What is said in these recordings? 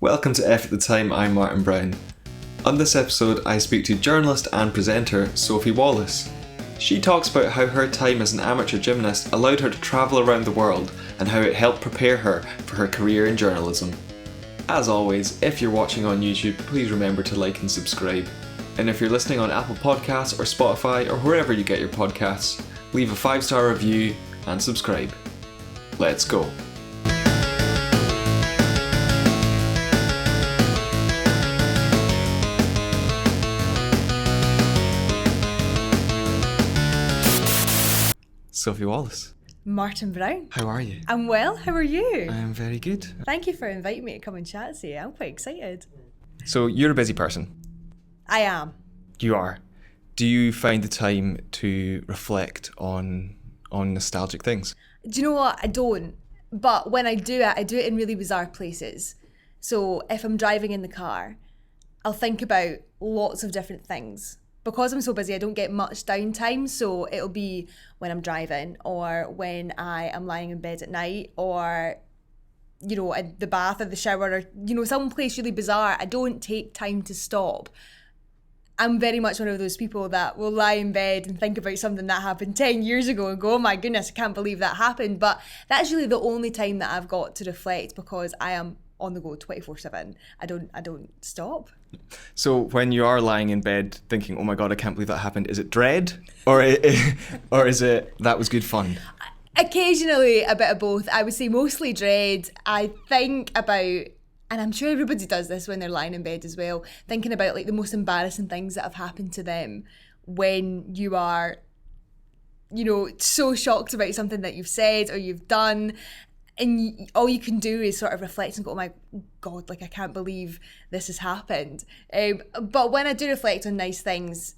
Welcome to F at the Time, I'm Martin Brown. On this episode, I speak to journalist and presenter Sophie Wallace. She talks about how her time as an amateur gymnast allowed her to travel around the world and how it helped prepare her for her career in journalism. As always, if you're watching on YouTube, please remember to like and subscribe. And if you're listening on Apple Podcasts or Spotify or wherever you get your podcasts, leave a 5-star review and subscribe. Let's go. Sophie Wallace. Martin Brown. How are you? I'm well, how are you? I am very good. Thank you for inviting me to come and chat to you. I'm quite excited. So you're a busy person. I am. You are. Do you find the time to reflect on nostalgic things? Do you know what? I don't. But when I do it in really bizarre places. So if I'm driving in the car, I'll think about lots of different things. Because I'm so busy, I don't get much downtime, so it'll be when I'm driving or when I am lying in bed at night or, you know, at the bath or the shower or, you know, some place really bizarre. I don't take time to stop. I'm very much one of those people that will lie in bed and think about something that happened 10 years ago and go, oh my goodness, I can't believe that happened. But that's really the only time that I've got to reflect because I am on the go 24/7. I don't stop. So when you are lying in bed thinking, oh my God, I can't believe that happened, is it dread or is it that was good fun? Occasionally a bit of both. I would say mostly dread. I think about, and I'm sure everybody does this when they're lying in bed as well, thinking about like the most embarrassing things that have happened to them when you are, you know, so shocked about something that you've said or you've done. And all you can do is sort of reflect and go, oh my God, like I can't believe this has happened. But when I do reflect on nice things,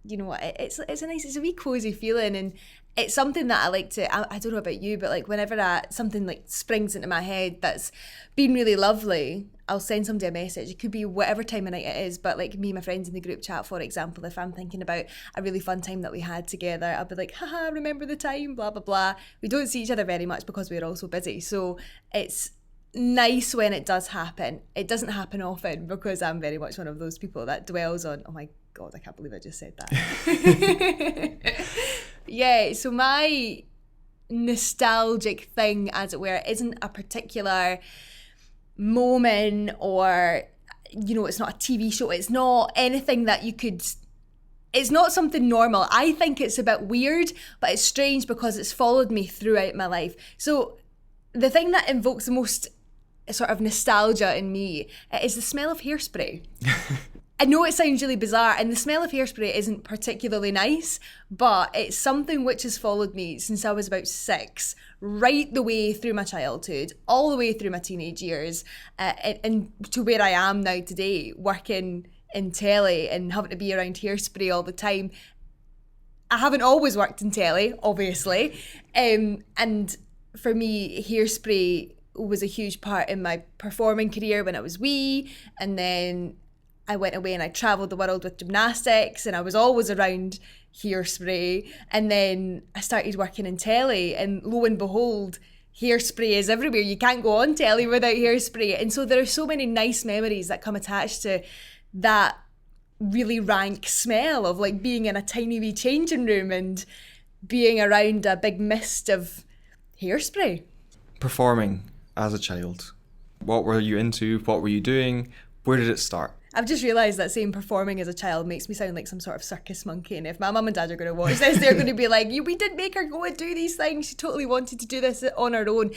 you know, it's a wee cozy feeling, and it's something that I like to, I don't know about you, but like whenever something like springs into my head that's been really lovely, I'll send somebody a message. It could be whatever time of night it is, but like me and my friends in the group chat, for example, if I'm thinking about a really fun time that we had together, I'll be like, haha, remember the time, blah, blah, blah. We don't see each other very much because we're all so busy. So it's nice when it does happen. It doesn't happen often because I'm very much one of those people that dwells on, oh my God, I can't believe I just said that. Yeah, so my nostalgic thing, as it were, isn't a particular moment or, you know, it's not a TV show. It's not anything that you could, it's not something normal. I think it's a bit weird, but it's strange because it's followed me throughout my life. So the thing that invokes the most sort of nostalgia in me is the smell of hairspray. I know it sounds really bizarre, and the smell of hairspray isn't particularly nice, but it's something which has followed me since I was about 6, right the way through my childhood, all the way through my teenage years, and to where I am now today, working in telly and having to be around hairspray all the time. I haven't always worked in telly, obviously, and for me, hairspray was a huge part in my performing career when I was wee, and then I went away and I travelled the world with gymnastics, and I was always around hairspray. And then I started working in telly, and lo and behold, hairspray is everywhere. You can't go on telly without hairspray. And so there are so many nice memories that come attached to that really rank smell of like being in a tiny wee changing room and being around a big mist of hairspray. Performing as a child, what were you into? What were you doing? Where did it start? I've just realised that saying performing as a child makes me sound like some sort of circus monkey, and if my mum and dad are going to watch this, they're going to be like, we did make her go and do these things, she totally wanted to do this on her own.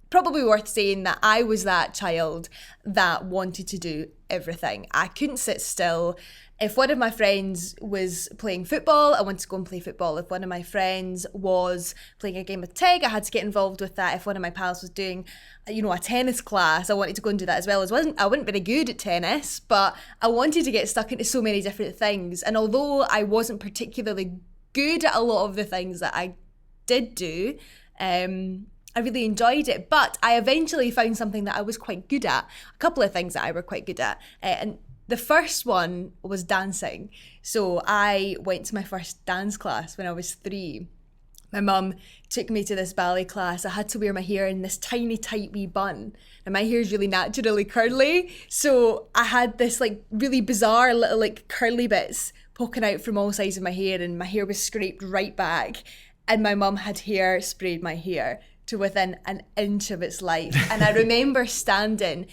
Probably worth saying that I was that child that wanted to do everything. I couldn't sit still. If one of my friends was playing football, I wanted to go and play football. If one of my friends was playing a game of tag, I had to get involved with that. If one of my pals was doing, you know, a tennis class, I wanted to go and do that as well. I wasn't very good at tennis, but I wanted to get stuck into so many different things. And although I wasn't particularly good at a lot of the things that I did do, I really enjoyed it, but I eventually found something that I was quite good at. A couple of things that I were quite good at. And the first one was dancing. So I went to my first dance class when I was 3. my mum took me to this ballet class. I had to wear my hair in this tiny, tight wee bun. And my hair is really naturally curly. So I had this like really bizarre little like curly bits poking out from all sides of my hair, and my hair was scraped right back. And my mum had sprayed my hair to within an inch of its life. And I remember standing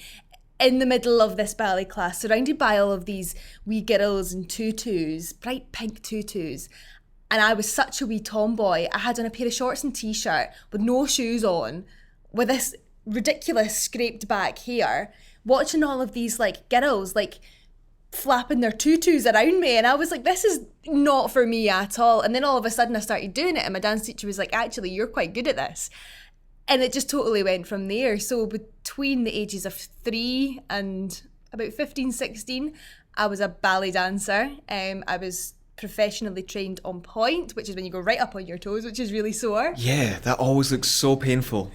in the middle of this ballet class, surrounded by all of these wee girls in tutus, bright pink tutus. And I was such a wee tomboy. I had on a pair of shorts and t-shirt with no shoes on, with this ridiculous scraped back hair, watching all of these like girls like flapping their tutus around me. And I was like, this is not for me at all. And then all of a sudden I started doing it, and my dance teacher was like, actually, you're quite good at this. And it just totally went from there. So between the ages of 3 and about 15, 16, I was a ballet dancer. I was professionally trained on point, which is when you go right up on your toes, which is really sore. Yeah, that always looks so painful.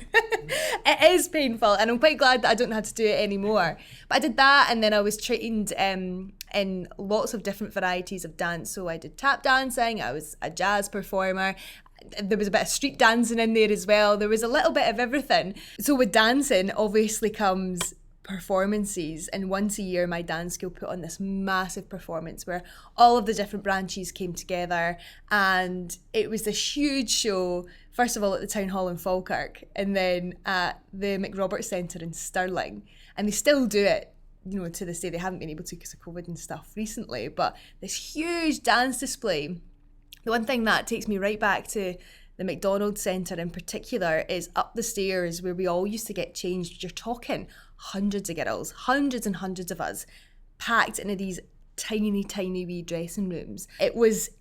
It is painful, and I'm quite glad that I don't have to do it anymore. But I did that, and then I was trained in lots of different varieties of dance. So I did tap dancing, I was a jazz performer, there was a bit of street dancing in there as well. There was a little bit of everything. So with dancing obviously comes performances, and once a year my dance school put on this massive performance where all of the different branches came together, and it was this huge show, first of all at the Town Hall in Falkirk, and then at the McRoberts Centre in Stirling. And they still do it, you know, to this day. They haven't been able to because of COVID and stuff recently, but this huge dance display. The one thing that takes me right back to the McDonald's Centre in particular is up the stairs where we all used to get changed. You're talking hundreds of girls, hundreds and hundreds of us, packed into these tiny, tiny wee dressing rooms. It was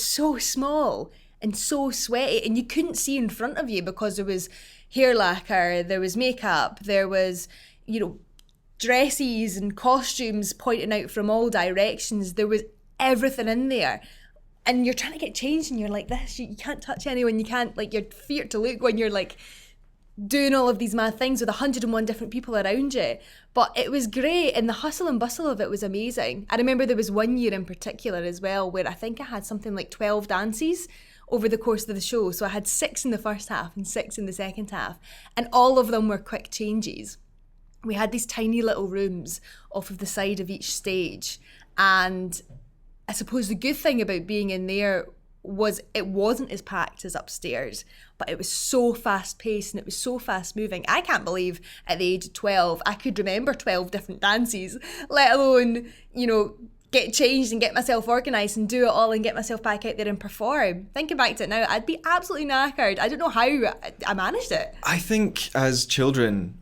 so small and so sweaty, and you couldn't see in front of you because there was hair lacquer, there was makeup, there was, you know, dresses and costumes pointing out from all directions. There was everything in there. And you're trying to get changed, and you're like this, you can't touch anyone, you can't, like, you're feared to look when you're like doing all of these mad things with 101 different people around you. But it was great, and the hustle and bustle of it was amazing. I remember there was one year in particular as well where I think I had something like 12 dances over the course of the show. So I had 6 in the first half and 6 in the second half, and all of them were quick changes. We had these tiny little rooms off of the side of each stage, and I suppose the good thing about being in there was it wasn't as packed as upstairs, but it was so fast paced and it was so fast moving. I can't believe at the age of 12 I could remember 12 different dances, let alone, you know, get changed and get myself organised and do it all and get myself back out there and perform. Thinking back to it now, I'd be absolutely knackered. I don't know how I managed it. I think as children,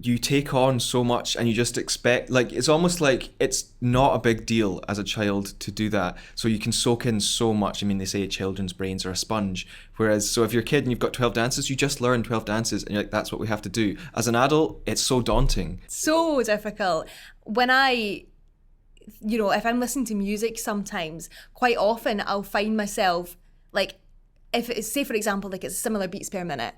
you take on so much and you just expect, like, it's almost like it's not a big deal as a child to do that. So you can soak in so much. I mean, they say children's brains are a sponge. Whereas, so if you're a kid and you've got 12 dances, you just learn 12 dances and you're like, that's what we have to do. As an adult, it's so daunting. So difficult. When you know, if I'm listening to music sometimes, quite often I'll find myself, like, if it's, say for example, like it's similar beats per minute,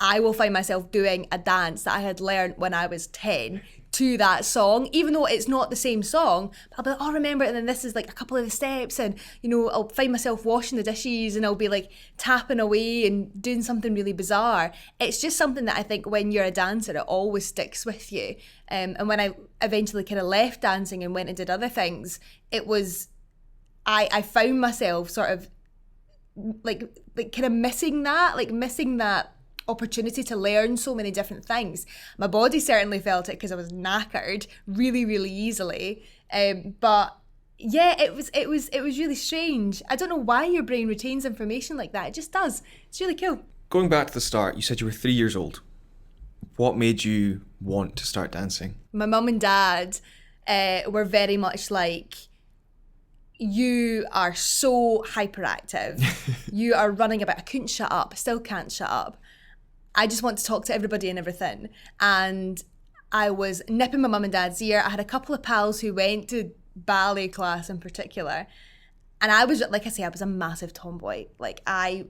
I will find myself doing a dance that I had learned when I was 10 to that song, even though it's not the same song. I'll be like, oh, remember, and then this is like a couple of the steps, and, you know, I'll find myself washing the dishes and I'll be like tapping away and doing something really bizarre. It's just something that I think when you're a dancer, it always sticks with you. And when I eventually kind of left dancing and went and did other things, it was, I found myself sort of like kind of missing that opportunity to learn so many different things. My body certainly felt it because I was knackered really, really easily. But yeah, it was really strange. I don't know why your brain retains information like that. It just does. It's really cool. Going back to the start, you said you were 3 years old. What made you want to start dancing? My mum and dad were very much like, you are so hyperactive. You are running about. I couldn't shut up. I still can't shut up. I just want to talk to everybody and everything. And I was nipping my mum and dad's ear. I had a couple of pals who went to ballet class in particular. And I was, like I say, I was a massive tomboy. Like, I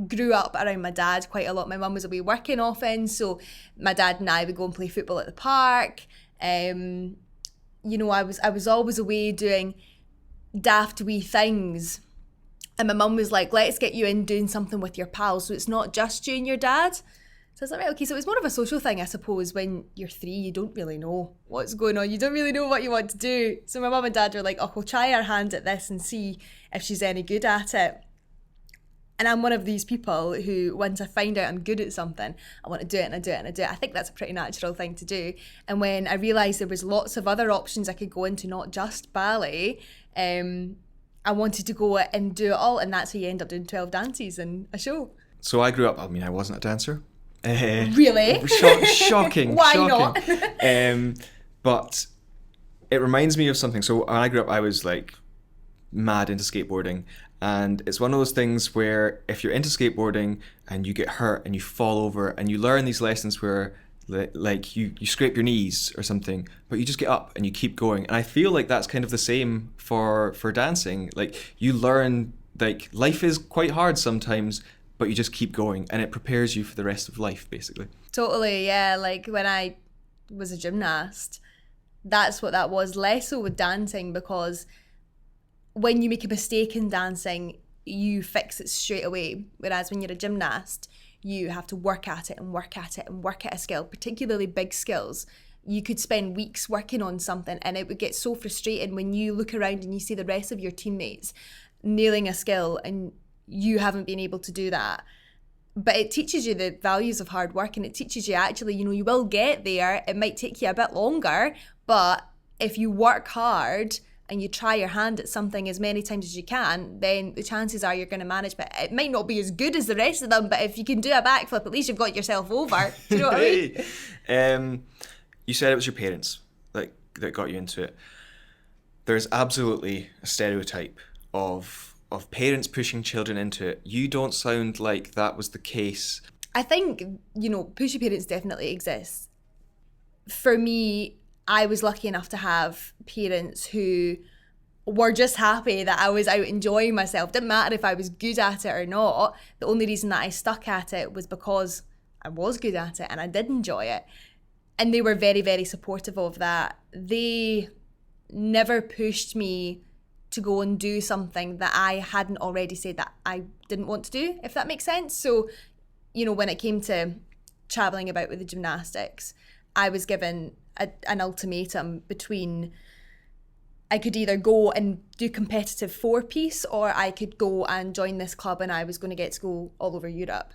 grew up around my dad quite a lot. My mum was away working often, so my dad and I would go and play football at the park. You know, I was always away doing daft wee things And my mum was like, let's get you in doing something with your pals, so it's not just you and your dad. So I was like, right, okay, so it's more of a social thing, I suppose. When you're 3, you don't really know what's going on. You don't really know what you want to do. So my mum and dad were like, oh, we'll try our hand at this and see if she's any good at it. And I'm one of these people who, once I find out I'm good at something, I want to do it and I do it and I do it. I think that's a pretty natural thing to do. And when I realised there was lots of other options I could go into, not just ballet, I wanted to go and do it all. And that's how you end up doing 12 dances in a show. So I grew up, I mean, I wasn't a dancer. Really? Shocking. Why shocking. not? But it reminds me of something. So when I grew up, I was like mad into skateboarding. And it's one of those things where if you're into skateboarding and you get hurt and you fall over and you learn these lessons where like you scrape your knees or something, but you just get up and you keep going. And I feel like that's kind of the same for dancing. Like you learn, like life is quite hard sometimes, but you just keep going and it prepares you for the rest of life, basically. Totally, yeah. Like when I was a gymnast, that's what that was. Less so with dancing, because when you make a mistake in dancing, you fix it straight away. Whereas when you're a gymnast, you have to work at it and work at it and work at a skill, particularly big skills. You could spend weeks working on something and it would get so frustrating when you look around and you see the rest of your teammates nailing a skill and you haven't been able to do that. But it teaches you the values of hard work, and it teaches you actually, you will get there. It might take you a bit longer, but if you work hard and you try your hand at something as many times as you can, then the chances are you're going to manage. But it might not be as good as the rest of them, but if you can do a backflip, at least you've got yourself over. Do you know what I mean? You said it was your parents that got you into it. There's absolutely a stereotype of parents pushing children into it. You don't sound like that was the case. I think, pushy parents definitely exist. For me, I was lucky enough to have parents who were just happy that I was out enjoying myself. Didn't matter if I was good at it or not. The only reason that I stuck at it was because I was good at it and I did enjoy it. And they were very, very supportive of that. They never pushed me to go and do something that I hadn't already said that I didn't want to do, if that makes sense. So, when it came to travelling about with the gymnastics, I was given an ultimatum between I could either go and do competitive 4-piece or I could go and join this club and I was going to get to go all over Europe.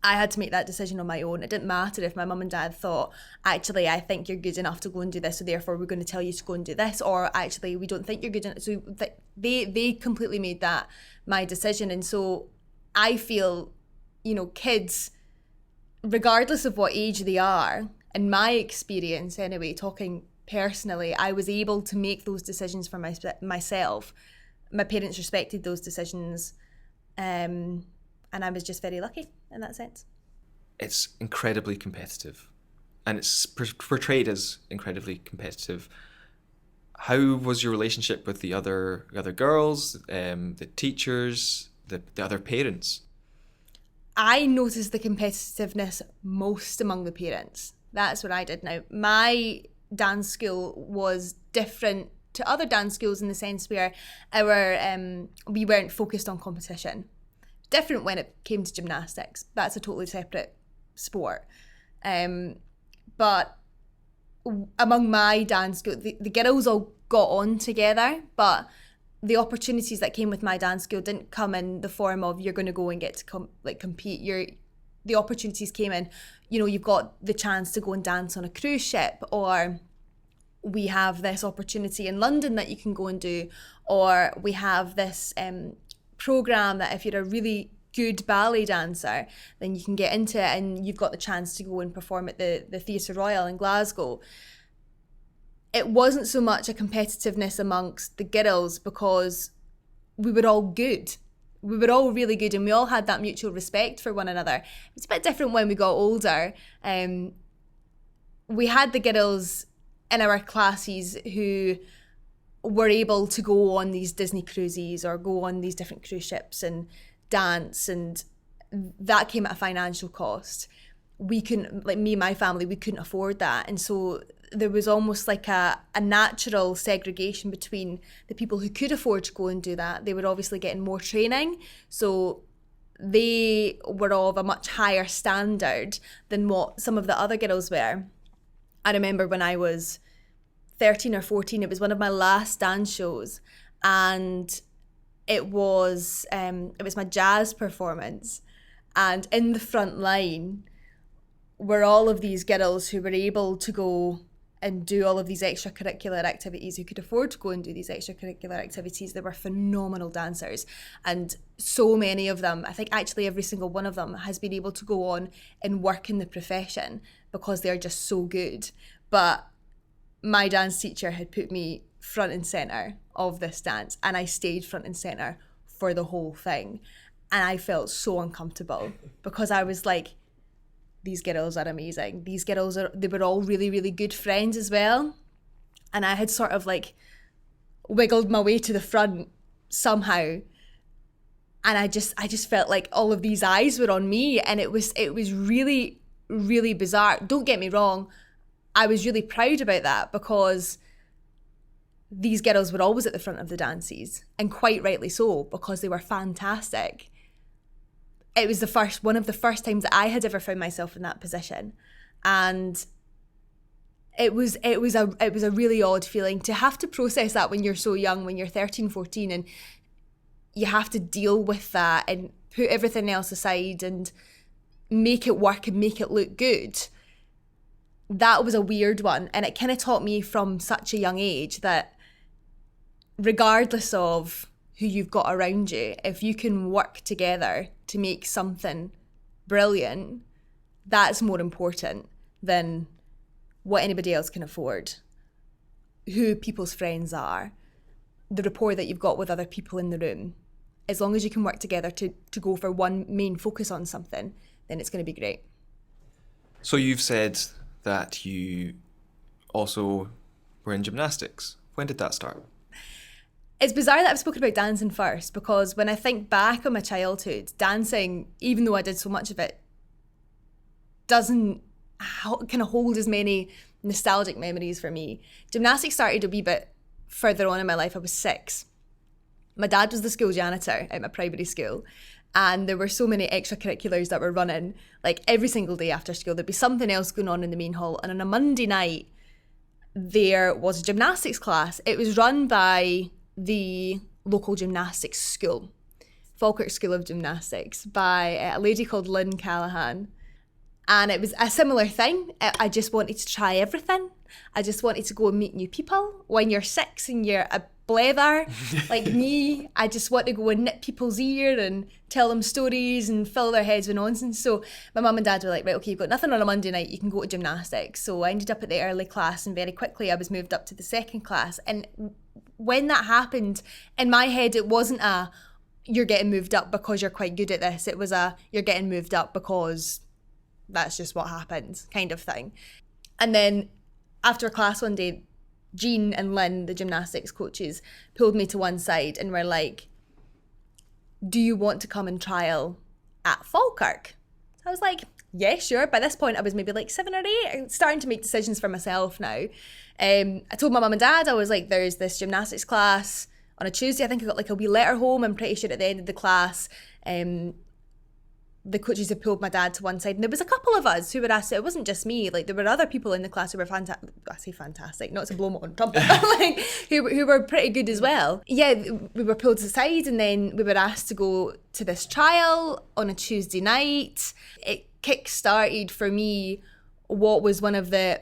I had to make that decision on my own. It didn't matter if my mum and dad thought, actually, I think you're good enough to go and do this, so therefore we're going to tell you to go and do this, or actually, we don't think you're good enough. So they completely made that my decision. And so I feel, kids, regardless of what age they are, in my experience anyway, talking personally, I was able to make those decisions for myself. My parents respected those decisions, and I was just very lucky in that sense. It's incredibly competitive, and it's portrayed as incredibly competitive. How was your relationship with the other girls, the teachers, the other parents? I noticed the competitiveness most among the parents. That's what I did. Now, my dance school was different to other dance schools in the sense where we weren't focused on competition. Different when it came to gymnastics. That's a totally separate sport. But among my dance school, the girls all got on together, but the opportunities that came with my dance school didn't come in the form of you're going to go and get to compete. The opportunities came in, you've got the chance to go and dance on a cruise ship, or we have this opportunity in London that you can go and do, or we have this program that if you're a really good ballet dancer, then you can get into it and you've got the chance to go and perform at the Theatre Royal in Glasgow. It wasn't so much a competitiveness amongst the girls because we were all good. We were all really good and we all had that mutual respect for one another. It's a bit different when we got older. We had the girls in our classes who were able to go on these Disney cruises or go on these different cruise ships and dance, and that came at a financial cost. We couldn't, me and my family, we couldn't afford that, and so there was almost like a natural segregation between the people who could afford to go and do that. They were obviously getting more training, so they were of a much higher standard than what some of the other girls were. I remember when I was 13 or 14, it was one of my last dance shows, and it was my jazz performance, and in the front line were all of these girls who were able to go and do all of these extracurricular activities, who could afford to go and do these extracurricular activities. They were phenomenal dancers, and so many of them, I think actually every single one of them, has been able to go on and work in the profession because they're just so good. But my dance teacher had put me front and centre of this dance, and I stayed front and centre for the whole thing. And I felt so uncomfortable because I was like, these girls are amazing. They were all really, really good friends as well. And I had sort of like wiggled my way to the front somehow. And I just felt like all of these eyes were on me, and it was really, really bizarre. Don't get me wrong, I was really proud about that because these girls were always at the front of the dances, and quite rightly so, because they were fantastic. It was one of the first times that I had ever found myself in that position, and it was a really odd feeling to have to process that when you're so young, when you're 13, 14, and you have to deal with that and put everything else aside and make it work and make it look good. That was a weird one, and it kind of taught me from such a young age that regardless of who you've got around you, if you can work together to make something brilliant, that's more important than what anybody else can afford, who people's friends are, the rapport that you've got with other people in the room. As long as you can work together to go for one main focus on something, then it's going to be great. So you've said that you also were in gymnastics. When did that start? It's bizarre that I've spoken about dancing first, because when I think back on my childhood, dancing, even though I did so much of it, doesn't kind of hold as many nostalgic memories for me. Gymnastics started a wee bit further on in my life. I was 6. My dad was the school janitor at my primary school, and there were so many extracurriculars that were running. Like every single day after school, there'd be something else going on in the main hall. And on a Monday night, there was a gymnastics class. It was run by the local gymnastics school, Falkirk School of Gymnastics, by a lady called Lynn Callahan. And it was a similar thing. I just wanted to try everything. I just wanted to go and meet new people. When you're 6 and you're a blether like me, I just want to go and nip people's ear and tell them stories and fill their heads with nonsense. So my mum and dad were like, right, okay, you've got nothing on a Monday night, you can go to gymnastics. So I ended up at the early class, and very quickly I was moved up to the second class. And when that happened, in my head, it wasn't a, you're getting moved up because you're quite good at this. It was a, you're getting moved up because that's just what happens kind of thing. And then after class one day, Jean and Lynn, the gymnastics coaches, pulled me to one side and were like, do you want to come and trial at Falkirk? I was like, yeah, sure. By this point, I was maybe like 7 or 8, starting to make decisions for myself now. I told my mum and dad, I was like, there's this gymnastics class on a Tuesday. I think I got like a wee letter home. I'm pretty sure at the end of the class, the coaches had pulled my dad to one side, and there was a couple of us who were asked. It wasn't just me. Like there were other people in the class who were fantastic. I say fantastic, not to blow my own trumpet, but like who were pretty good as well. Yeah, we were pulled aside, and then we were asked to go to this trial on a Tuesday night. It kick-started for me what was one of the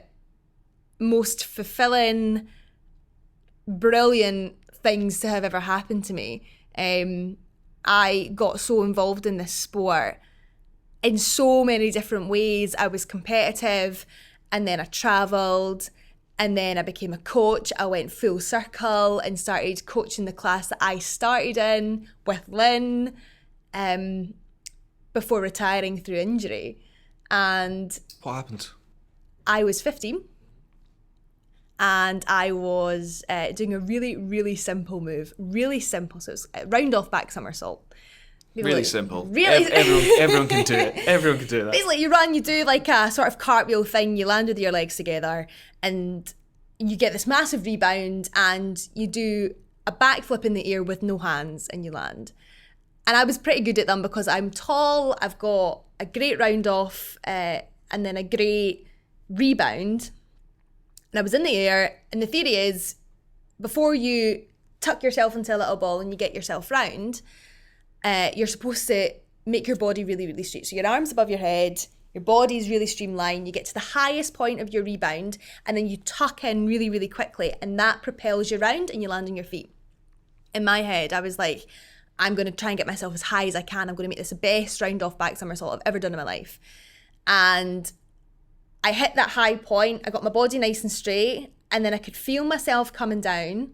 most fulfilling, brilliant things to have ever happened to me. I got so involved in this sport in so many different ways. I was competitive, and then I travelled, and then I became a coach. I went full circle and started coaching the class that I started in with Lynn before retiring through injury. And what happened? I was 15, and I was doing a really, really simple move. Really simple. So it was a round off back somersault. Really simple. Really, Everyone can do it. Everyone can do that. Basically, you run, you do like a sort of cartwheel thing, you land with your legs together, and you get this massive rebound, and you do a backflip in the air with no hands, and you land. And I was pretty good at them because I'm tall, I've got a great round off, and then a great rebound. And I was in the air, and the theory is, before you tuck yourself into a little ball and you get yourself round, you're supposed to make your body really, really straight. So your arms above your head, your body's really streamlined, you get to the highest point of your rebound, and then you tuck in really, really quickly, and that propels you round and you land on your feet. In my head, I was like, I'm going to try and get myself as high as I can. I'm going to make this the best round off back somersault I've ever done in my life. And I hit that high point, I got my body nice and straight, and then I could feel myself coming down,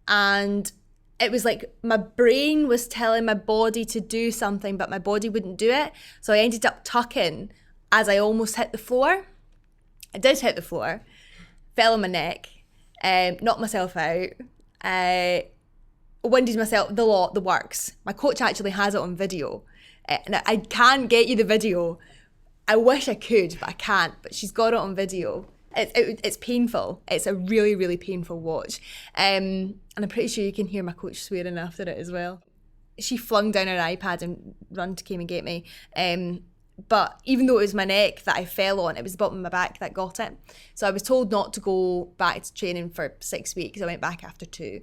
and it was like my brain was telling my body to do something, but my body wouldn't do it. So I ended up tucking as I almost hit the floor. I did hit the floor, fell on my neck, knocked myself out, winded myself, the works. My coach actually has it on video. And I can't get you the video. I wish I could, but I can't. But she's got it on video. It's painful. It's a really, really painful watch. And I'm pretty sure you can hear my coach swearing after it as well. She flung down her iPad and came and get me. But even though it was my neck that I fell on, it was the bottom of my back that got it. So I was told not to go back to training for 6 weeks. I went back after 2.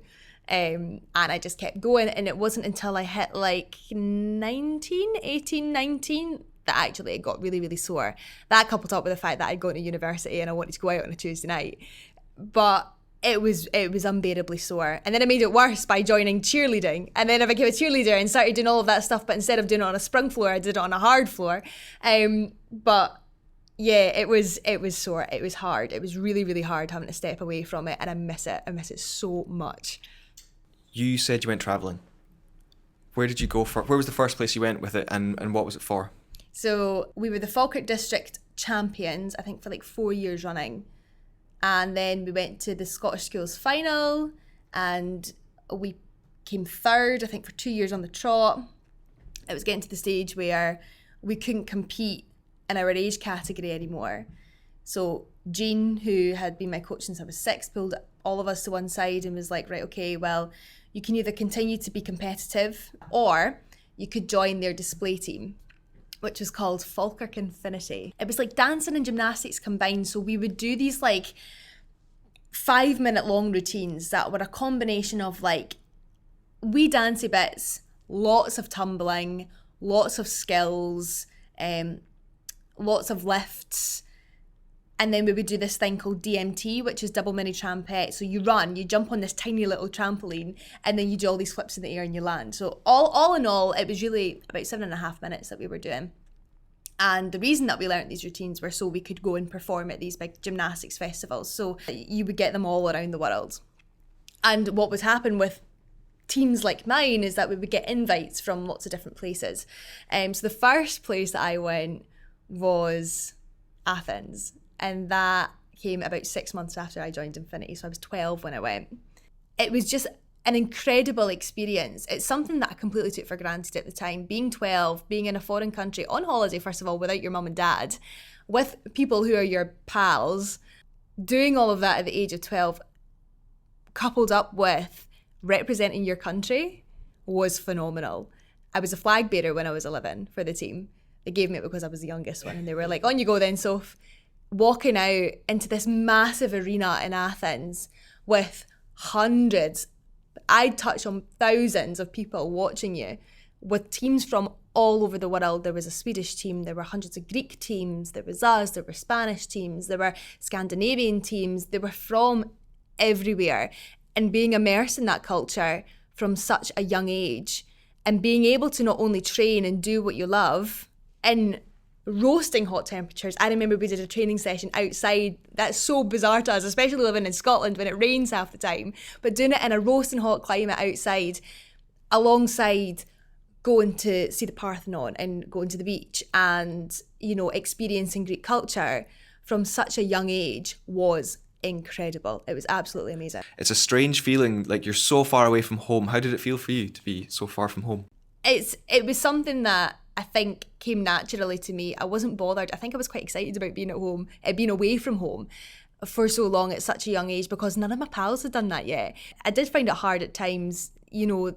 And I just kept going. And it wasn't until I hit like 18, 19, that actually it got really, really sore. That coupled up with the fact that I'd gone to university and I wanted to go out on a Tuesday night. But it was unbearably sore. And then I made it worse by joining cheerleading. And then I became a cheerleader and started doing all of that stuff, but instead of doing it on a sprung floor, I did it on a hard floor. But yeah, it was sore. It was hard. It was really, really hard having to step away from it, and I miss it. I miss it so much. You said you went travelling. Where did you go for? Where was the first place you went with it, and what was it for? So we were the Falkirk District champions, I think, for like 4 years running. And then we went to the Scottish Schools final, and we came third, I think, for 2 years on the trot. It was getting to the stage where we couldn't compete in our age category anymore. So Jean, who had been my coach since I was 6, pulled all of us to one side and was like, right, okay, well, you can either continue to be competitive or you could join their display team, which was called Falkirk Infinity. It was like dancing and gymnastics combined. So we would do these like 5-minute long routines that were a combination of like wee dancey bits, lots of tumbling, lots of skills, lots of lifts. And then we would do this thing called DMT, which is double mini trampette. So you run, you jump on this tiny little trampoline, and then you do all these flips in the air and you land. So all in all, it was really about 7.5 minutes that we were doing. And the reason that we learnt these routines were so we could go and perform at these big gymnastics festivals. So you would get them all around the world. And what would happen with teams like mine is that we would get invites from lots of different places. So the first place that I went was Athens. And that came about 6 months after I joined Infinity. So I was 12 when I went. It was just an incredible experience. It's something that I completely took for granted at the time. Being 12, being in a foreign country, on holiday, first of all, without your mum and dad, with people who are your pals, doing all of that at the age of 12, coupled up with representing your country, was phenomenal. I was a flag bearer when I was 11 for the team. They gave me it because I was the youngest one. And they were like, on you go then, Soph. Walking out into this massive arena in Athens with hundreds, I'd touch on thousands of people watching you, with teams from all over the world. There was a Swedish team, there were hundreds of Greek teams, there was us, there were Spanish teams, there were Scandinavian teams, they were from everywhere. And being immersed in that culture from such a young age, and being able to not only train and do what you love in roasting hot temperatures. I remember we did a training session outside. That's so bizarre to us, especially living in Scotland when it rains half the time. But doing it in a roasting hot climate outside, alongside going to see the Parthenon and going to the beach and, you know, experiencing Greek culture from such a young age was incredible. It was absolutely amazing. It's a strange feeling, like you're so far away from home. How did it feel for you to be so far from home? it was something that I think came naturally to me. I wasn't bothered. I think I was quite excited about being at home, being away from home for so long at such a young age, because none of my pals had done that yet. I did find it hard at times, you know,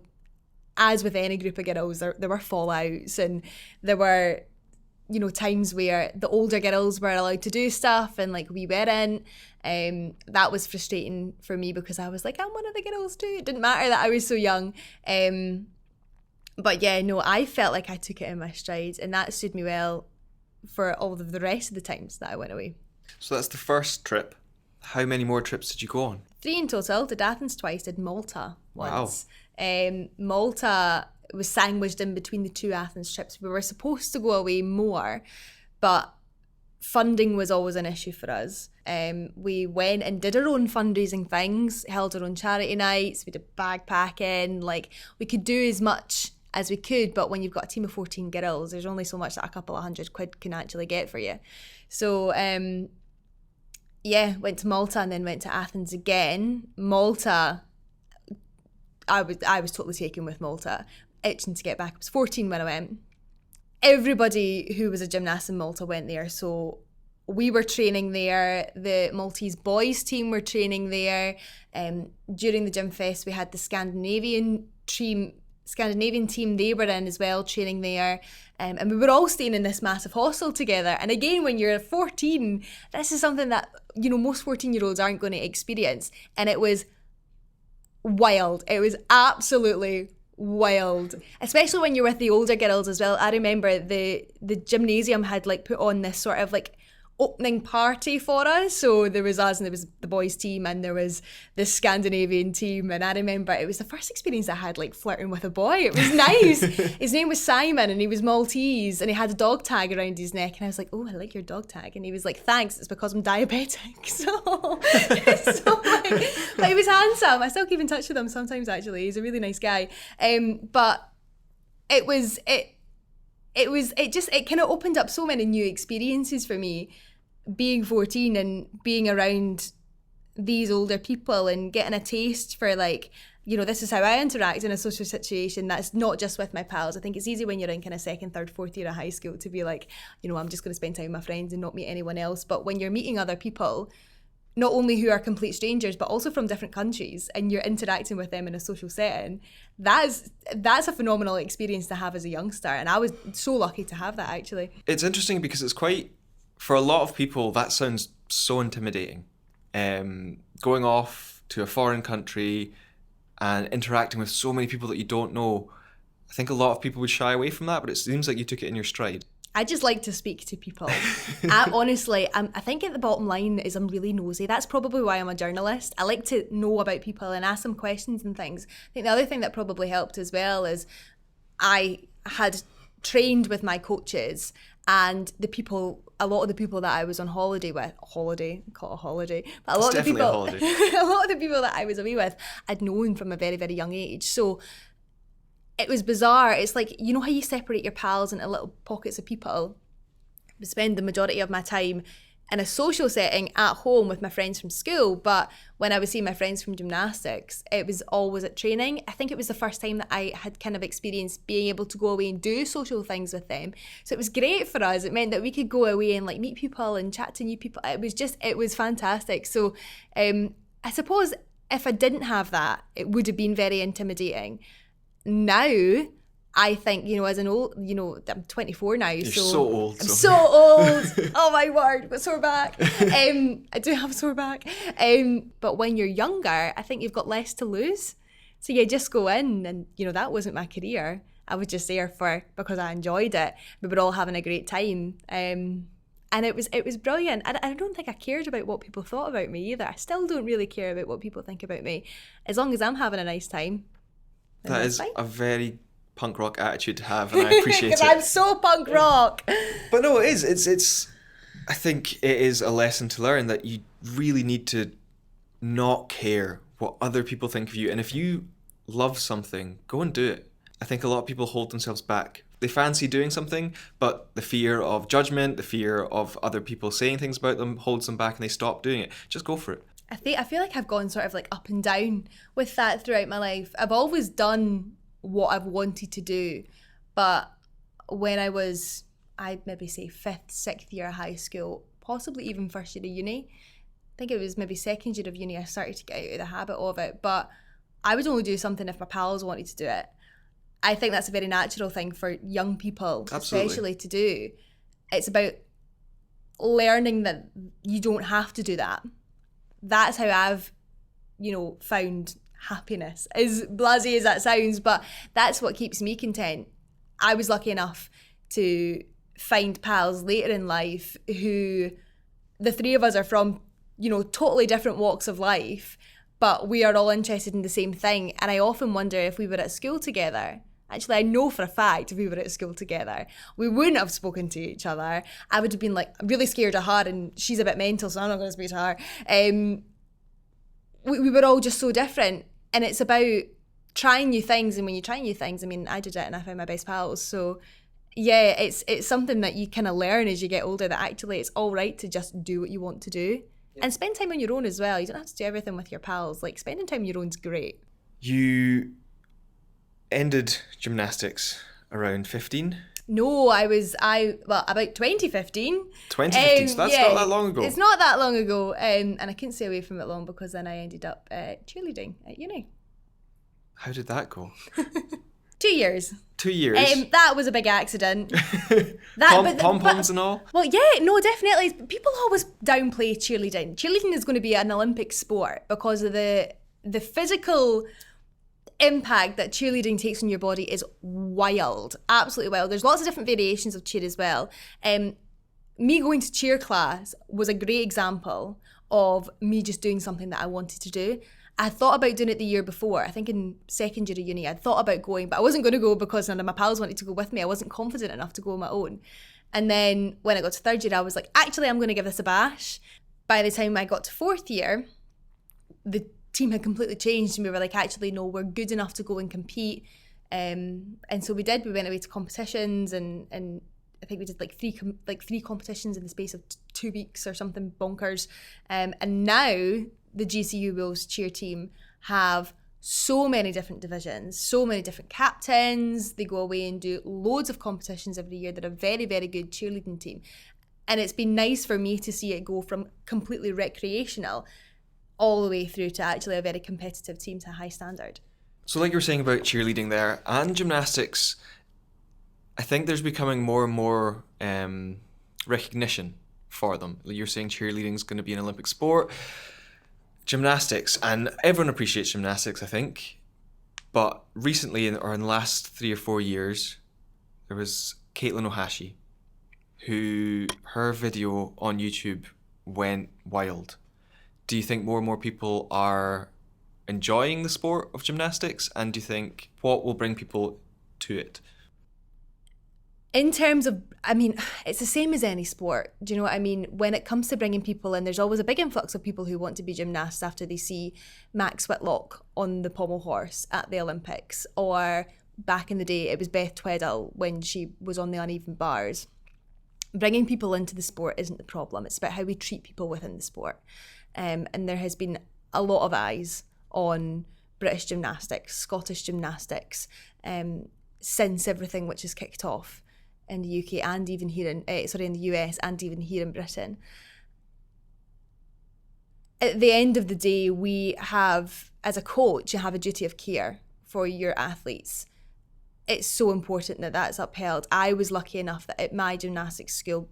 as with any group of girls, there were fallouts, and there were, you know, times where the older girls were allowed to do stuff and like we weren't. That was frustrating for me because I was like, I'm one of the girls too. It didn't matter that I was so young. But yeah, no, I felt like I took it in my stride, and that suited me well for all of the rest of the times that I went away. So that's the first trip. How many more trips did you go on? 3 in total. Did Athens twice, did Malta once. Wow. Malta was sandwiched in between the 2 Athens trips. We were supposed to go away more, but funding was always an issue for us. We went and did our own fundraising things, held our own charity nights, we did backpacking, like we could do as much as we could, but when you've got a team of 14 girls, there's only so much that a couple of £100 can actually get for you. So yeah, went to Malta and then went to Athens again. Malta, I was totally taken with Malta, itching to get back. I was 14 when I went. Everybody who was a gymnast in Malta went there, so we were training there. The Maltese boys team were training there. During the Gym Fest, we had the Scandinavian team they were in as well, training there. And we were all staying in this massive hostel together. And again, when you're 14, this is something that, you know, most 14-year-olds aren't going to experience. And it was wild. It was absolutely wild, especially when you're with the older girls as well. I remember the gymnasium had like put on this sort of like opening party for us. So there was us and there was the boys team and there was the Scandinavian team, and I remember it was the first experience I had like flirting with a boy. It was nice. His name was Simon and he was Maltese and he had a dog tag around his neck, and I was like, oh, I like your dog tag, and he was like, thanks, it's because I'm diabetic. So like, but he was handsome. I still keep in touch with him sometimes actually. He's a really nice guy. But it kind of opened up so many new experiences for me, being 14 and being around these older people and getting a taste for, like, you know, this is how I interact in a social situation that's not just with my pals. I think it's easy when you're in kind of second, third, fourth year of high school to be like, you know, I'm just going to spend time with my friends and not meet anyone else. But when you're meeting other people, not only who are complete strangers, but also from different countries, and you're interacting with them in a social setting, that's a phenomenal experience to have as a youngster. And I was so lucky to have that, actually. It's interesting because it's quite, for a lot of people, that sounds so intimidating. Going off to a foreign country and interacting with so many people that you don't know, I think a lot of people would shy away from that, but it seems like you took it in your stride. I just like to speak to people. I think at the bottom line is I'm really nosy. That's probably why I'm a journalist. I like to know about people and ask them questions and things. I think the other thing that probably helped as well is I had trained with my coaches, and a lot of the people that I was on holiday with, call it a holiday, but a lot of the people that I was away with, I'd known from a very, very young age. So it was bizarre. It's like, you know how you separate your pals into little pockets of people? I spend the majority of my time in a social setting at home with my friends from school, but when I was seeing my friends from gymnastics, it was always at training. I think it was the first time that I had kind of experienced being able to go away and do social things with them. So it was great for us. It meant that we could go away and like meet people and chat to new people. It was fantastic. So I suppose if I didn't have that, it would have been very intimidating. Now, I think, you know, as an old, you know, I'm 24 now. You're so old. I'm so old. Oh my word, got sore back. I do have a sore back. But when you're younger, I think you've got less to lose. So you just go in and, you know, that wasn't my career. I was just there because I enjoyed it. We were all having a great time. And it was brilliant. I don't think I cared about what people thought about me either. I still don't really care about what people think about me. As long as I'm having a nice time. That is a very punk rock attitude to have, and I appreciate it. Because I'm so punk rock. But no, it is. It's. I think it is a lesson to learn that you really need to not care what other people think of you. And if you love something, go and do it. I think a lot of people hold themselves back. They fancy doing something, but the fear of judgment, the fear of other people saying things about them holds them back and they stop doing it. Just go for it. I feel like I've gone sort of like up and down with that throughout my life. I've always done what I've wanted to do. But when I'd maybe say 5th, 6th year of high school, possibly even first year of uni, I think it was maybe second year of uni, I started to get out of the habit of it. But I would only do something if my pals wanted to do it. I think that's a very natural thing for young people, especially to do. It's about learning that you don't have to do that. That's how I've, found happiness, as blasé as that sounds, but that's what keeps me content. I was lucky enough to find pals later in life who, the three of us are from, totally different walks of life, but we are all interested in the same thing. And I often wonder if we were at school together. Actually, I know for a fact if we were at school together, we wouldn't have spoken to each other. I would have been like, I'm really scared of her and she's a bit mental, so I'm not going to speak to her. We were all just so different. And it's about trying new things. And when you try new things, I did it and I found my best pals. So yeah, it's something that you kind of learn as you get older, that actually it's all right to just do what you want to do. Yeah. And spend time on your own as well. You don't have to do everything with your pals. Like, spending time on your own is great. You ended gymnastics around 15? No, about 2015. 2015, so that's not that long ago. It's not that long ago, and I couldn't stay away from it long because then I ended up cheerleading at uni. How did that go? 2 years. 2 years? That was a big accident. Pom-poms and all? Well, yeah, no, definitely. People always downplay cheerleading. Cheerleading is going to be an Olympic sport because of the physical impact that cheerleading takes on your body is wild, absolutely wild. There's lots of different variations of cheer as well. Me going to cheer class was a great example of me just doing something that I wanted to do. I thought about doing it the year before. I think in second year of uni, I thought about going, but I wasn't going to go because none of my pals wanted to go with me. I wasn't confident enough to go on my own. And then when I got to third year, I was like, actually, I'm going to give this a bash. By the time I got to fourth year, the team had completely changed and we were like, actually, no, we're good enough to go and compete. And so we did. We went away to competitions and I think we did like three competitions in the space of 2 weeks or something bonkers. And now the GCU Wolves cheer team have so many different divisions, so many different captains. They go away and do loads of competitions every year. They're a very, very good cheerleading team. And it's been nice for me to see it go from completely recreational all the way through to actually a very competitive team to a high standard. So like you were saying about cheerleading there and gymnastics, I think there's becoming more and more recognition for them. You're saying cheerleading is going to be an Olympic sport. Gymnastics, and everyone appreciates gymnastics, I think. But recently, in the last 3 or 4 years, there was Caitlin Ohashi, her video on YouTube went wild. Do you think more and more people are enjoying the sport of gymnastics? And do you think what will bring people to it? In terms of, it's the same as any sport. Do you know what I mean? When it comes to bringing people in, there's always a big influx of people who want to be gymnasts after they see Max Whitlock on the pommel horse at the Olympics. Or back in the day, it was Beth Tweddle when she was on the uneven bars. Bringing people into the sport isn't the problem. It's about how we treat people within the sport. And there has been a lot of eyes on British gymnastics, Scottish gymnastics, since everything which has kicked off in the UK and even here in the US and even here in Britain. At the end of the day, we have, as a coach, you have a duty of care for your athletes. It's so important that that's upheld. I was lucky enough that at my gymnastics school,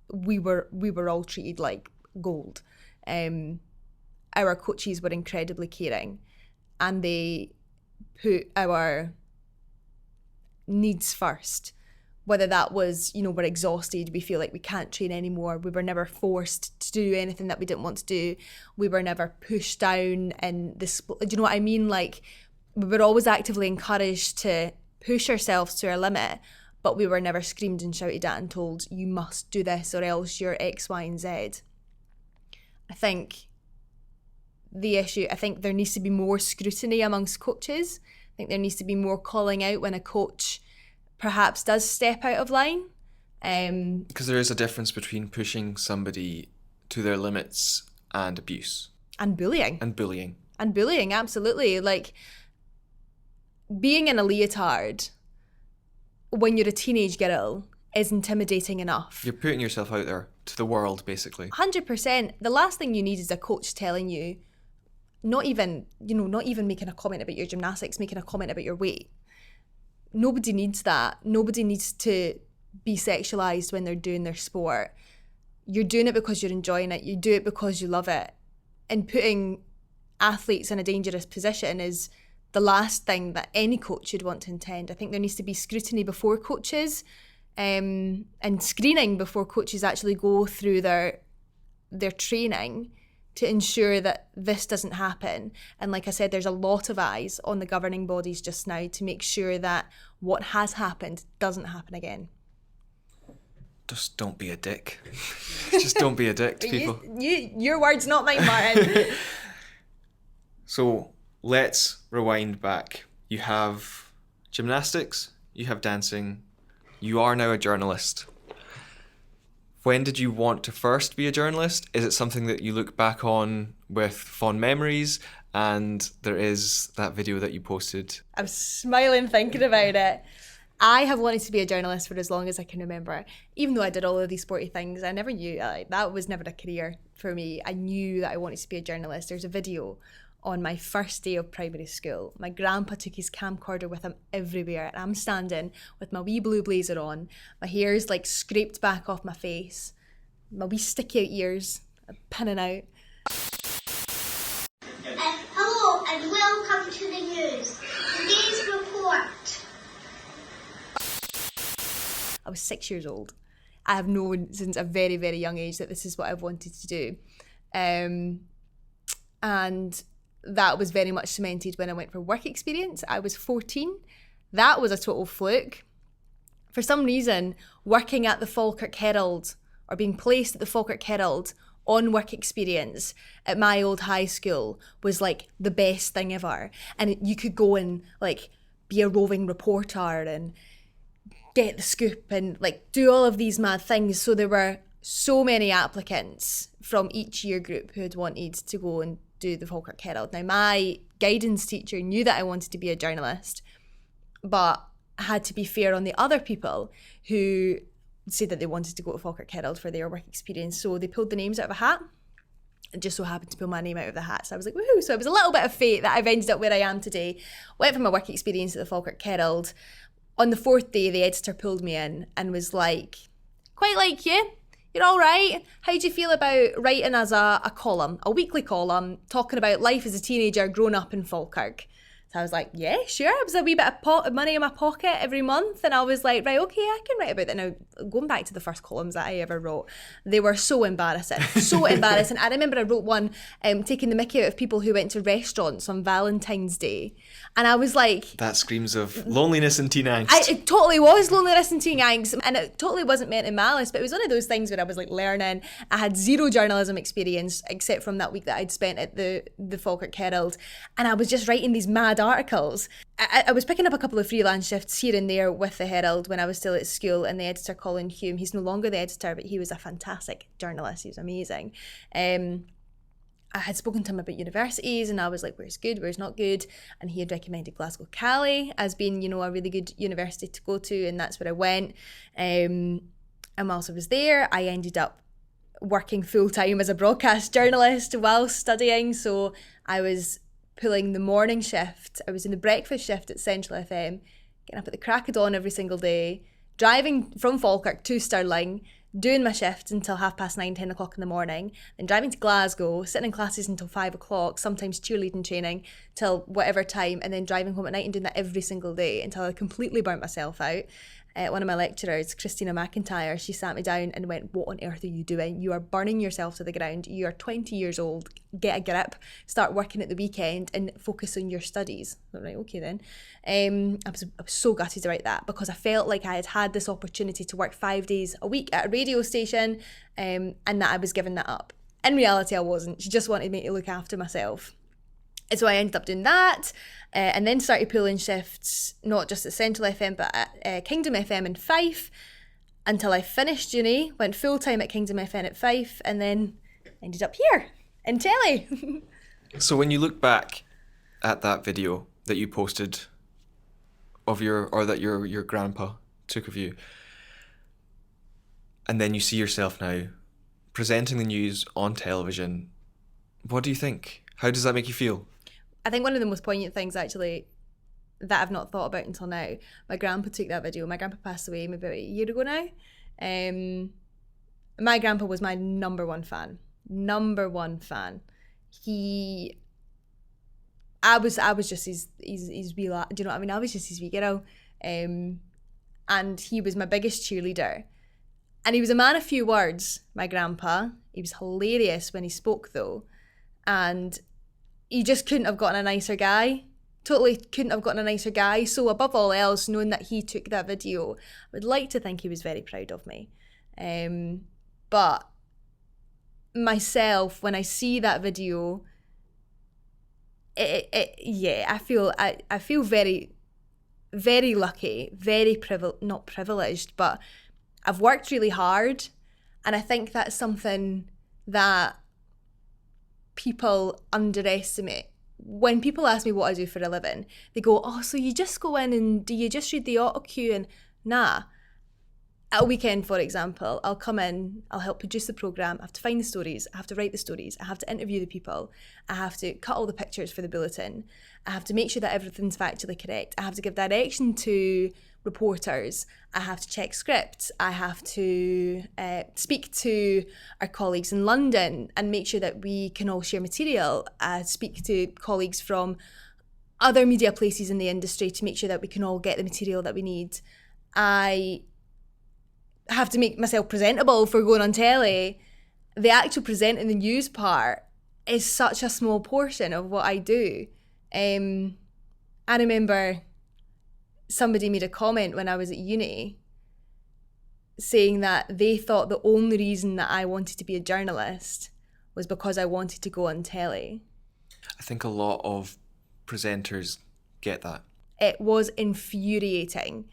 we were all treated like gold. Our coaches were incredibly caring and they put our needs first. Whether that was, we're exhausted, we feel like we can't train anymore. We were never forced to do anything that we didn't want to do. We were never pushed down and do you know what I mean? Like, we were always actively encouraged to push ourselves to our limit, but we were never screamed and shouted at and told, you must do this or else you're X, Y, and Z. I think there needs to be more scrutiny amongst coaches. I think there needs to be more calling out when a coach perhaps does step out of line. Because there is a difference between pushing somebody to their limits and abuse. And bullying. And bullying. And bullying, absolutely. Like, being in a leotard when you're a teenage girl is intimidating enough. You're putting yourself out there to the world, basically. 100%. The last thing you need is a coach telling you, not even making a comment about your gymnastics, making a comment about your weight. Nobody needs that. Nobody needs to be sexualized when they're doing their sport. You're doing it because you're enjoying it. You do it because you love it. And putting athletes in a dangerous position is the last thing that any coach should want to intend. I think there needs to be scrutiny before coaches, and screening before coaches actually go through their training to ensure that this doesn't happen. And like I said, there's a lot of eyes on the governing bodies just now to make sure that what has happened doesn't happen again. Just don't be a dick. Just don't be a dick to people. Your words, not mine, Martin. So let's rewind back. You have gymnastics, you have dancing, you are now a journalist. When did you want to first be a journalist? Is it something that you look back on with fond memories? And there is that video that you posted. I'm smiling thinking about it. I have wanted to be a journalist for as long as I can remember. Even though I did all of these sporty things, I never knew, that was never a career for me. I knew that I wanted to be a journalist. There's a video on my first day of primary school. My grandpa took his camcorder with him everywhere, and I'm standing with my wee blue blazer on. My hair's like scraped back off my face. My wee sticky out ears are pinning out. Hello and welcome to the news. Today's report. I was 6 years old. I have known since a very, very young age that this is what I've wanted to do. And that was very much cemented when I went for work experience. I was 14. That was a total fluke. For some reason, working at the Falkirk Herald or being placed at the Falkirk Herald on work experience at my old high school was like the best thing ever. And you could go and like be a roving reporter and get the scoop and like do all of these mad things. So there were so many applicants from each year group who had wanted to go and do the Falkirk Herald. Now my guidance teacher knew that I wanted to be a journalist, but had to be fair on the other people who said that they wanted to go to Falkirk Herald for their work experience. So they pulled the names out of a hat. It just so happened to pull my name out of the hat. So I was like, woohoo. So it was a little bit of fate that I've ended up where I am today. Went for my work experience at the Falkirk Herald. On the fourth day, the editor pulled me in and was like, quite like you. You're all right. How do you feel about writing as a column, a weekly column, talking about life as a teenager growing up in Falkirk? So I was like, yeah, sure. It was a wee bit of money in my pocket every month. And I was like, right, okay, I can write about that. Now, going back to the first columns that I ever wrote, they were so embarrassing, so embarrassing. I remember I wrote one taking the mickey out of people who went to restaurants on Valentine's Day. And I was like... That screams of loneliness and teen angst. It totally was loneliness and teen angst. And it totally wasn't meant in malice, but it was one of those things where I was like learning. I had zero journalism experience except from that week that I'd spent at the Falkirk Herald. And I was just writing these mad articles. I was picking up a couple of freelance shifts here and there with the Herald when I was still at school, and the editor, Colin Hume, he's no longer the editor, but he was a fantastic journalist. He was amazing. I had spoken to him about universities and I was like, where's good, where's not good? And he had recommended Glasgow Cali as being, you know, a really good university to go to, and that's where I went. And whilst I was there, I ended up working full-time as a broadcast journalist while studying. So I was pulling the morning shift. I was in the breakfast shift at Central FM, getting up at the crack of dawn every single day, driving from Falkirk to Stirling, doing my shift until 9:30, 10 o'clock in the morning, then driving to Glasgow, sitting in classes until 5 o'clock, sometimes cheerleading training till whatever time, and then driving home at night and doing that every single day until I completely burnt myself out. One of my lecturers, Christina McIntyre, she sat me down and went, what on earth are you doing? You are burning yourself to the ground. You are 20 years old. Get a grip. Start working at the weekend and focus on your studies. I was like, okay then. I was so gutted to write that because I felt like I had had this opportunity to work 5 days a week at a radio station, and that I was giving that up. In reality, I wasn't. She just wanted me to look after myself. And so I ended up doing that, and then started pulling shifts, not just at Central FM, but at Kingdom FM in Fife, until I finished uni, went full-time at Kingdom FM at Fife, and then ended up here, in telly. So when you look back at that video that you posted of your grandpa took of you, and then you see yourself now presenting the news on television, what do you think? How does that make you feel? I think one of the most poignant things actually that I've not thought about until now, my grandpa took that video. My grandpa passed away maybe about a year ago now. My grandpa was my number one fan. I was just his wee lad, do you know what I mean? I was just his wee girl. And he was my biggest cheerleader. And he was a man of few words, my grandpa. He was hilarious when he spoke though. And he just couldn't have gotten a nicer guy. Totally couldn't have gotten a nicer guy. So above all else, knowing that he took that video, I would like to think he was very proud of me. But myself, when I see that video, I feel very, very lucky, very not privileged, but I've worked really hard, and I think that's something that people underestimate. When people ask me what I do for a living, they go, oh, so you just go in and do you just read the auto cue? And nah. At a weekend, for example, I'll come in, I'll help produce the programme, I have to find the stories, I have to write the stories, I have to interview the people, I have to cut all the pictures for the bulletin, I have to make sure that everything's factually correct, I have to give direction to reporters, I have to check scripts, I have to speak to our colleagues in London and make sure that we can all share material, speak to colleagues from other media places in the industry to make sure that we can all get the material that we need. I have to make myself presentable for going on telly. The actual presenting the news part is such a small portion of what I do. I remember somebody made a comment when I was at uni saying that they thought the only reason that I wanted to be a journalist was because I wanted to go on telly. I think a lot of presenters get that. It was infuriating.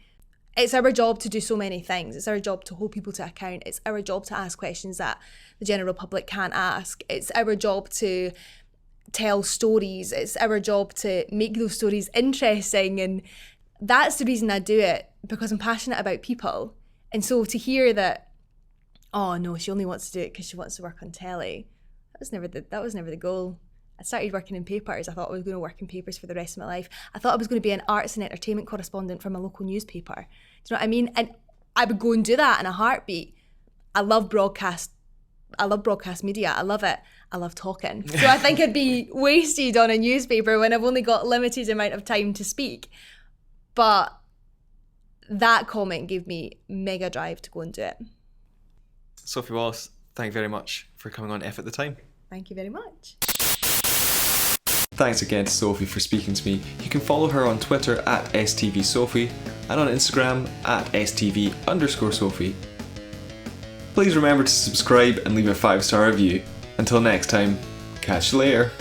It's our job to do so many things. It's our job to hold people to account. It's our job to ask questions that the general public can't ask. It's our job to tell stories. It's our job to make those stories interesting. And that's the reason I do it, because I'm passionate about people. And so to hear that, oh no, she only wants to do it because she wants to work on telly, that was never the goal. I started working in papers. I thought I was going to work in papers for the rest of my life. I thought I was going to be an arts and entertainment correspondent for my local newspaper. Do you know what I mean? And I would go and do that in a heartbeat. I love broadcast media. I love it. I love talking. So I think I'd be wasted on a newspaper when I've only got limited amount of time to speak. But that comment gave me mega drive to go and do it. Sophie Wallace, thank you very much for coming on F at the Time. Thank you very much. Thanks again to Sophie for speaking to me. You can follow her on Twitter at STVSophie and on Instagram at STV_Sophie. Please remember to subscribe and leave a 5-star review. Until next time, catch you later.